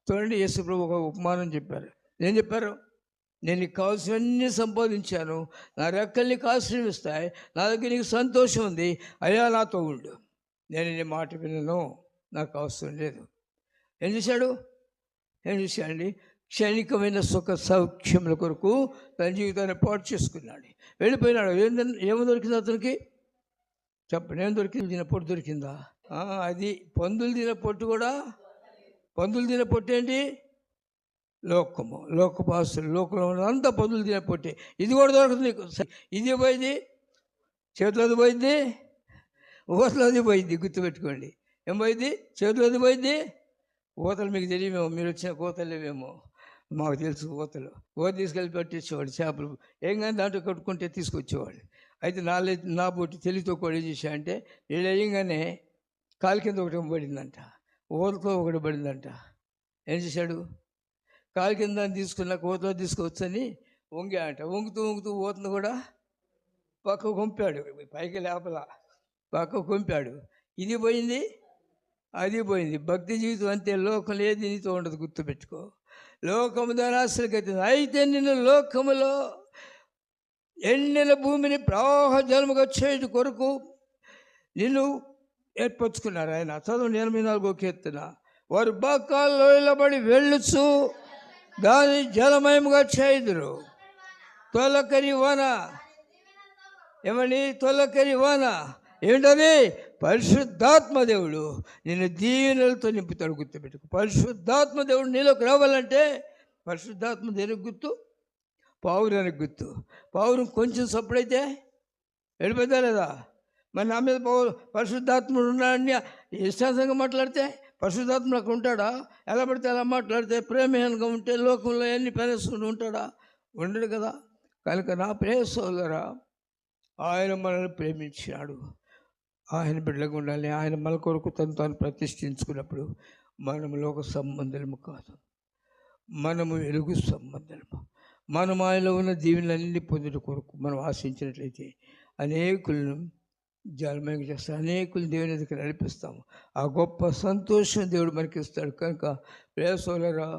చూడండి, యేసుప్రభు ఒక ఉపమానం చెప్పారు. ఏం చెప్పారు? నేను నీకు కావాల్సినవన్నీ సంపాదించాను, నా రెక్కల్ని ఆశ్రయిస్తాయి, నా దగ్గర నీకు సంతోషం ఉంది, అయ్యా నాతో ఉండు, నేను నీ మాట వినను, నాకు అవసరం లేదు. ఏం చేశాడు? క్షణికమైన సుఖ సౌఖ్యముల కొరకు తన జీవితాన్ని పాటు చేసుకున్నాడు, వెళ్ళిపోయినాడు. ఏమో దొరికింది అతనికి? చెప్పండి, ఏం దొరికింది? తిన పొట్టు దొరికిందా? అది పందులు తిన పొట్టు కూడా. పందులు తిన పొట్టు ఏంటి? లోకము, లోకపాసులు, లోకంలో అంతా పందులు తిన పొట్టే. ఇది కూడా దొరకదు నీకు. ఇది పోయింది, చేతిలోది పోయింది, ఊతలోది పోయింది. గుర్తుపెట్టుకోండి, ఏం పోయింది? చేతిలోది పోయింది. ఊతలు మీకు తెలియమేమో, మీరు వచ్చిన కోతలేవేమో, మాకు తెలుసు. ఊతలు తీసుకెళ్ళి పట్టించేవాడు, చేపలు ఏం కానీ దాంట్లో కట్టుకుంటే తీసుకొచ్చేవాడు. అయితే నా బొట్టి తెలివితో కూడా ఏం చేశా అంటే, వీళ్ళు వేయంగానే కాలు కింద ఒకటి పడిందంట, ఊతతో ఒకటి పడిందంట. ఏం చేశాడు? కాలు కింద తీసుకున్నాక ఊతలో తీసుకొచ్చని వంగుతూ ఊతను కూడా పక్కకు కొంపాడు, పైకి లేపల పక్కకు కొంపాడు. ఇది పోయింది, అది పోయింది. భక్తి జీవితం అంతే, లోకంలో ఏది నీతో ఉండదు, గుర్తుపెట్టుకో. లోకము దాని ఆశలకైతే. అయితే నిన్ను లోకములో ఎండిన భూమిని ప్రవాహ జలముగా చేయడం కొరకు నిన్ను ఏర్పరచుకున్నారు ఆయన. చదువు 84వ కీర్తన. వారు బాకాల్లో నిలబడి వెళ్ళుచు దాని జలమయముగా చేయుదురు. తొలకరి వాన. ఏమని? తొలకరి వాన. ఏంటది? పరిశుద్ధాత్మ దేవుడు నిన్ను దీవెనలతో నింపుతాడు, గుర్తుపెట్టుకు. పరిశుద్ధాత్మ దేవుడు నీలోకి రావాలంటే, పరిశుద్ధాత్మ దేనికి గుర్తు? పావురానికి గుర్తు. పావురం కొంచెం సప్పుడైతే వెళ్ళిపోతా లేదా? మరి నా మీద పరిశుద్ధాత్ముడు ఉన్నాడని ఇష్టాంతంగా మాట్లాడితే పరిశుద్ధాత్ముడు అక్కడ ఉంటాడా? ఎలా పడితే ఎలా మాట్లాడితే, ప్రేమహీనంగా ఉంటే లోకంలో ఎన్ని పనిస్తుంటూ ఉంటాడా? ఉండడు కదా. కనుక నా ప్రియ సోదరా, ఆయన మనల్ని ప్రేమించాడు, ఆయన బిడ్డగా ఉండాలి. ఆయన మన కొరకు తాను ప్రతిష్ఠించుకున్నప్పుడు మనము లోక సంబంధము కాదు, మనము వెలుగు సంబంధము. మనం ఆయనలో ఉన్న దీవెనలన్నీ పొందుట కొరకు మనం ఆశించినట్లయితే అనేకులను జలమయం చేస్తాం, అనేకులు దేవుని దగ్గర నడిపిస్తాము. ఆ గొప్ప సంతోషం దేవుడు మనకి ఇస్తాడు. కనుక ప్రియ సోదరా,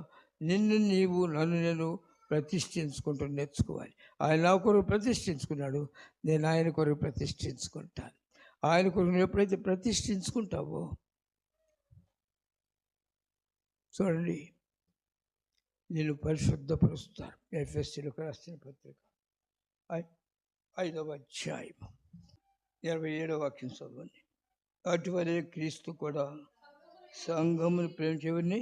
నిన్ను నీవు, నన్ను నేను ప్రతిష్ఠించుకుంటూ నేర్చుకోవాలి. ఆయన నా కొరకు ప్రతిష్ఠించుకున్నాడు, నేను ఆయన కొరకు ప్రతిష్ఠించుకుంటాను. ఆయన కొరకు నువ్వు ఎప్పుడైతే ప్రతిష్ఠించుకుంటావో, చూడండి, నేను పరిశుద్ధపరుస్తాను. ఎఫెసీయులకు రాసిన పత్రిక 5వ అధ్యాయం 27వ వాక్యం చదవండి. అటువలే క్రీస్తు కూడా సంఘమును ప్రేమించేవారిని